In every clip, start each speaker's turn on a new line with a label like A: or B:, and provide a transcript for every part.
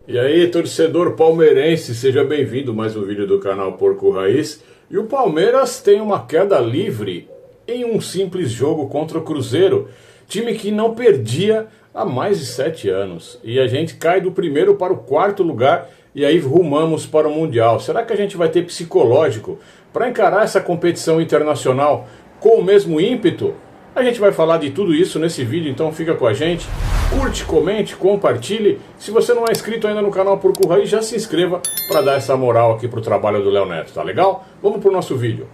A: E aí, torcedor palmeirense, seja bem-vindo a mais um vídeo do canal Porco Raiz. E o Palmeiras tem uma queda livre em um simples jogo contra o Cruzeiro, time que não perdia há mais de 7 anos. E a gente cai do primeiro para o quarto lugar e aí rumamos para o Mundial. Será que a gente vai ter psicológico para encarar essa competição internacional com o mesmo ímpeto? A gente vai falar de tudo isso nesse vídeo, então fica com a gente. Curte, comente, compartilhe. Se você não é inscrito ainda no canal Porco Raiz, já se inscreva para dar essa moral aqui pro trabalho do Léo Neto, tá legal? Vamos pro nosso vídeo.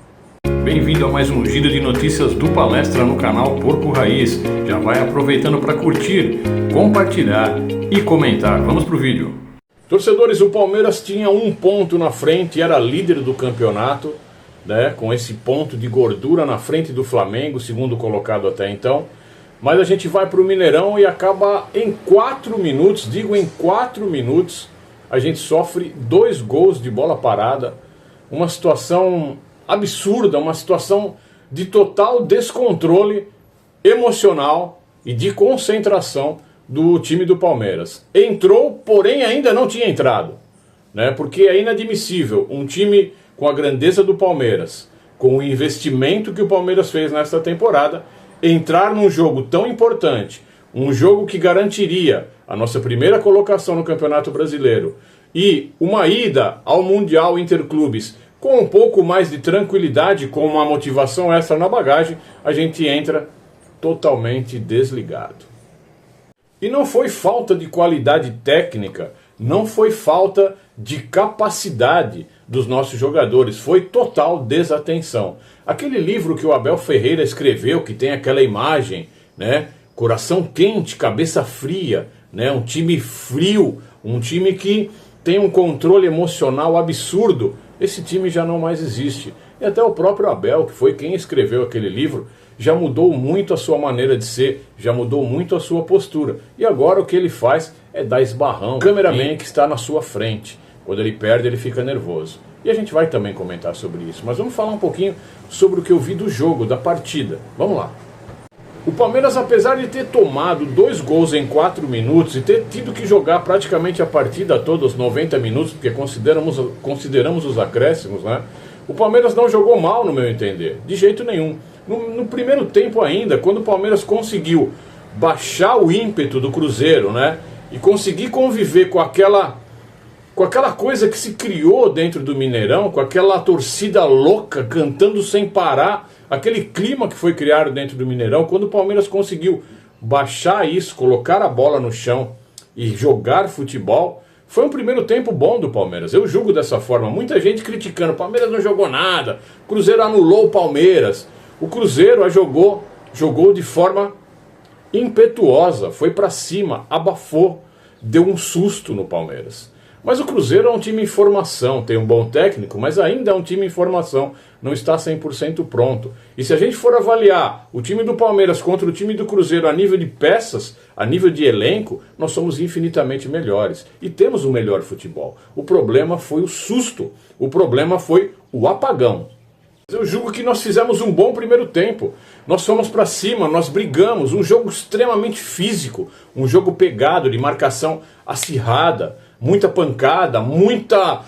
A: Bem-vindo a mais um giro de notícias do Palestra no canal Porco Raiz. Já vai aproveitando para curtir, compartilhar e comentar. Vamos pro vídeo. Torcedores, o Palmeiras tinha um ponto na frente e era líder do campeonato, né, com esse ponto de gordura na frente do Flamengo, segundo colocado até então. Mas a gente vai para o Mineirão e acaba em 4 minutos, em 4 minutos, a gente sofre 2 gols de bola parada. Uma situação absurda, uma situação de total descontrole emocional e de concentração do time do Palmeiras. Entrou, porém ainda não tinha entrado, né? Porque é inadmissível um time com a grandeza do Palmeiras, com o investimento que o Palmeiras fez nesta temporada, entrar num jogo tão importante, um jogo que garantiria a nossa primeira colocação no Campeonato Brasileiro e uma ida ao Mundial Interclubes com um pouco mais de tranquilidade, com uma motivação extra na bagagem, a gente entra totalmente desligado. E não foi falta de qualidade técnica, não foi falta de capacidade dos nossos jogadores, foi total desatenção. Aquele livro que o Abel Ferreira escreveu, que tem aquela imagem, né, coração quente, cabeça fria, né, um time frio, um time que tem um controle emocional absurdo, esse time já não mais existe. E até o próprio Abel, que foi quem escreveu aquele livro, já mudou muito a sua maneira de ser, já mudou muito a sua postura. E agora o que ele faz é dar esbarrão. O cameraman que está na sua frente, quando ele perde, ele fica nervoso. E a gente vai também comentar sobre isso. Mas vamos falar um pouquinho sobre o que eu vi do jogo, da partida. Vamos lá. O Palmeiras, apesar de ter tomado 2 gols em 4 minutos e ter tido que jogar praticamente a partida toda, os 90 minutos, porque consideramos os acréscimos, né? O Palmeiras não jogou mal, no meu entender, de jeito nenhum. No primeiro tempo ainda, quando o Palmeiras conseguiu baixar o ímpeto do Cruzeiro, né? E conseguir conviver com aquela coisa que se criou dentro do Mineirão, com aquela torcida louca cantando sem parar, aquele clima que foi criado dentro do Mineirão, quando o Palmeiras conseguiu baixar isso, colocar a bola no chão e jogar futebol, foi um primeiro tempo bom do Palmeiras. Eu julgo dessa forma. Muita gente criticando, o Palmeiras não jogou nada, o Cruzeiro anulou o Palmeiras. O Cruzeiro jogou de forma impetuosa, foi para cima, abafou, deu um susto no Palmeiras. Mas o Cruzeiro é um time em formação, tem um bom técnico, mas ainda é um time em formação, não está 100% pronto. E se a gente for avaliar o time do Palmeiras contra o time do Cruzeiro a nível de peças, a nível de elenco, nós somos infinitamente melhores. E temos o melhor futebol. O problema foi o susto, o problema foi o apagão. Eu julgo que nós fizemos um bom primeiro tempo. Nós fomos para cima, nós brigamos, um jogo extremamente físico, um jogo pegado, de marcação acirrada, muita pancada, muita,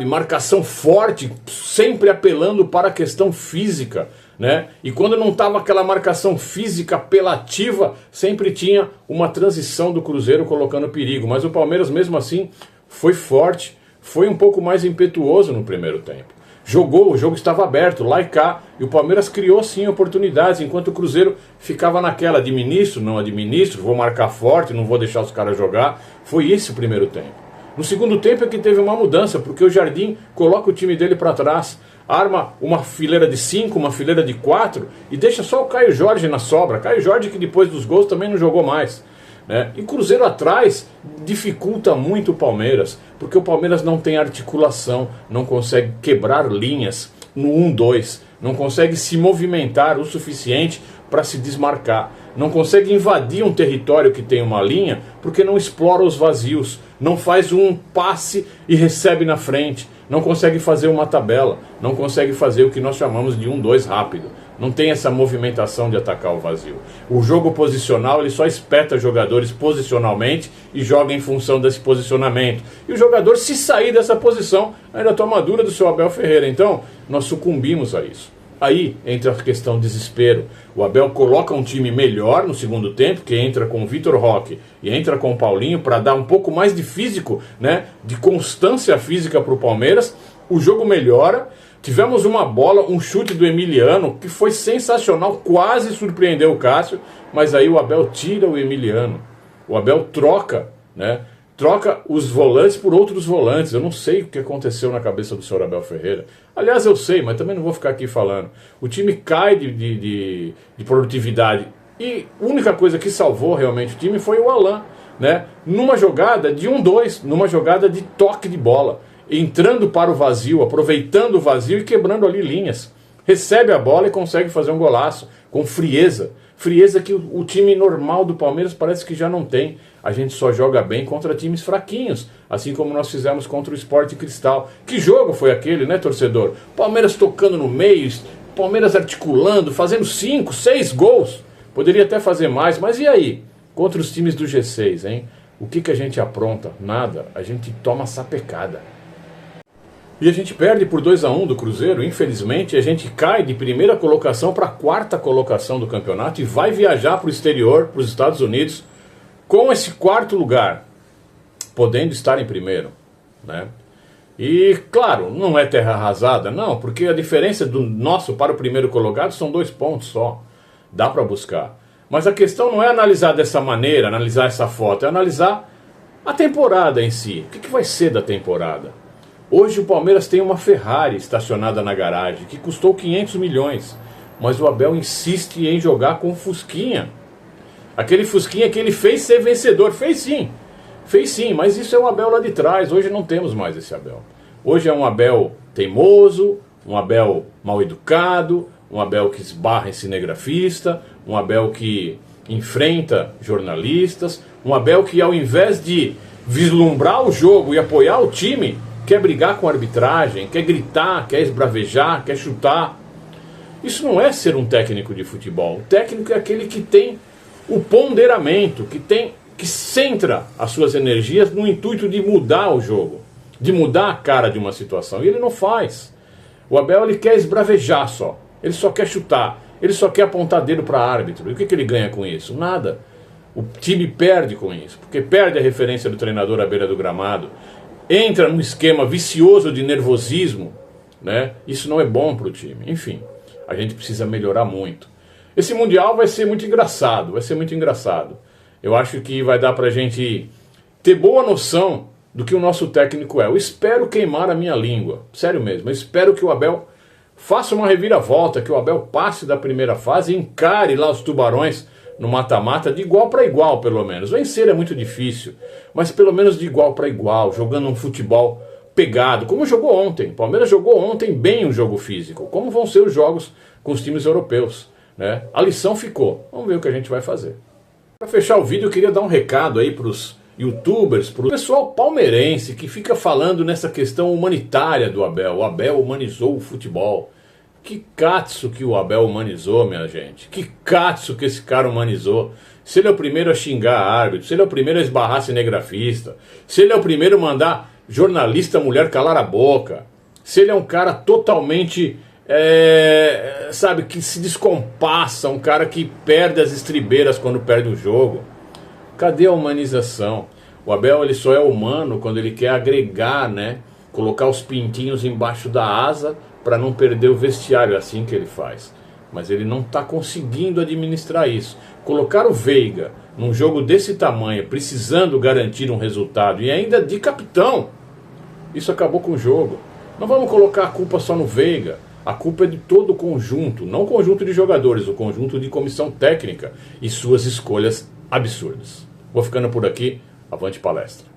A: marcação forte, sempre apelando para a questão física, né? E quando não estava aquela marcação física apelativa, sempre tinha uma transição do Cruzeiro colocando perigo. Mas o Palmeiras mesmo assim foi forte, foi um pouco mais impetuoso no primeiro tempo. Jogou, o jogo estava aberto, lá e cá, e o Palmeiras criou sim oportunidades, enquanto o Cruzeiro ficava naquela, administro, não administro, vou marcar forte, não vou deixar os caras jogar. Foi esse o primeiro tempo. No segundo tempo é que teve uma mudança, porque o Jardim coloca o time dele para trás, arma uma fileira de 5, uma fileira de 4 e deixa só o Caio Jorge na sobra. Caio Jorge que depois dos gols também não jogou mais, né? E Cruzeiro atrás dificulta muito o Palmeiras, porque o Palmeiras não tem articulação, não consegue quebrar linhas no 1-2, não consegue se movimentar o suficiente para se desmarcar, não consegue invadir um território que tem uma linha, porque não explora os vazios, não faz um passe e recebe na frente, não consegue fazer uma tabela, não consegue fazer o que nós chamamos de 1-2 rápido, não tem essa movimentação de atacar o vazio. O jogo posicional, ele só espeta jogadores posicionalmente e joga em função desse posicionamento. E o jogador, se sair dessa posição, ainda toma a dura do seu Abel Ferreira. Então, nós sucumbimos a isso. Aí entra a questão desespero. O Abel coloca um time melhor no segundo tempo, que entra com o Vitor Roque e entra com o Paulinho, para dar um pouco mais de físico, né, de constância física para o Palmeiras. O jogo melhora. Tivemos uma bola, um chute do Emiliano, que foi sensacional, quase surpreendeu o Cássio, mas aí o Abel tira o Emiliano. O Abel troca, né? Troca os volantes por outros volantes. Eu não sei o que aconteceu na cabeça do senhor Abel Ferreira. Aliás, eu sei, mas também não vou ficar aqui falando. O time cai de produtividade. E a única coisa que salvou realmente o time foi o Alan, né? Numa jogada de 1-2, numa jogada de toque de bola. Entrando para o vazio, aproveitando o vazio e quebrando ali linhas. Recebe a bola e consegue fazer um golaço com frieza. Frieza que o time normal do Palmeiras parece que já não tem. A gente só joga bem contra times fraquinhos, assim como nós fizemos contra o Sport Cristal. Que jogo foi aquele, né, torcedor? Palmeiras tocando no meio, Palmeiras articulando, fazendo 5, 6 gols. Poderia até fazer mais, mas e aí? Contra os times do G6, hein? O que a gente apronta? Nada. A gente toma sapecada. E a gente perde por 2-1 do Cruzeiro. Infelizmente, a gente cai de primeira colocação para a quarta colocação do campeonato e vai viajar para o exterior, para os Estados Unidos, com esse quarto lugar, podendo estar em primeiro, né? E, claro, não é terra arrasada, não, porque a diferença do nosso para o primeiro colocado são 2 pontos só. Dá para buscar. Mas a questão não é analisar dessa maneira, analisar essa foto, é analisar a temporada em si. O que vai ser da temporada? Hoje o Palmeiras tem uma Ferrari estacionada na garagem, que custou 500 milhões. Mas o Abel insiste em jogar com Fusquinha. Aquele Fusquinha que ele fez ser vencedor. Fez sim, mas isso é o Abel lá de trás. Hoje não temos mais esse Abel. Hoje é um Abel teimoso, um Abel mal educado, um Abel que esbarra em cinegrafista, um Abel que enfrenta jornalistas, um Abel que, ao invés de vislumbrar o jogo e apoiar o time, quer brigar com a arbitragem, quer gritar, quer esbravejar, quer chutar. Isso não é ser um técnico de futebol. O técnico é aquele que tem o ponderamento, que centra as suas energias no intuito de mudar o jogo, de mudar a cara de uma situação. E ele não faz. O Abel, ele quer esbravejar só. Ele só quer chutar. Ele só quer apontar dedo para árbitro. E o que ele ganha com isso? Nada. O time perde com isso, porque perde a referência do treinador à beira do gramado. Entra num esquema vicioso de nervosismo, né? Isso não é bom para o time. Enfim, a gente precisa melhorar muito. Esse Mundial vai ser muito engraçado, Eu acho que vai dar para a gente ter boa noção do que o nosso técnico é. Eu espero queimar a minha língua, sério mesmo. Eu espero que o Abel faça uma reviravolta, que o Abel passe da primeira fase e encare lá os Tubarões no mata-mata de igual para igual, pelo menos. Vencer é muito difícil, mas pelo menos de igual para igual, jogando um futebol pegado, como jogou ontem. O Palmeiras jogou ontem bem o jogo físico, como vão ser os jogos com os times europeus, né? A lição ficou. Vamos ver o que a gente vai fazer. Para fechar o vídeo, eu queria dar um recado aí para os youtubers, para o pessoal palmeirense que fica falando nessa questão humanitária do Abel. O Abel humanizou o futebol. Que catso que o Abel humanizou, minha gente. Que catso que esse cara humanizou. Se ele é o primeiro a xingar árbitro, se ele é o primeiro a esbarrar cinegrafista, se ele é o primeiro a mandar jornalista mulher calar a boca, se ele é um cara totalmente, sabe, que se descompassa, um cara que perde as estribeiras quando perde o jogo. Cadê a humanização? O Abel, ele só é humano quando ele quer agregar, né? Colocar os pintinhos embaixo da asa para não perder o vestiário, é assim que ele faz. Mas ele não está conseguindo administrar isso. Colocar o Veiga num jogo desse tamanho, precisando garantir um resultado, e ainda de capitão, isso acabou com o jogo. Não vamos colocar a culpa só no Veiga. A culpa é de todo o conjunto, não o conjunto de jogadores, o conjunto de comissão técnica e suas escolhas absurdas. Vou ficando por aqui. Avante palestra.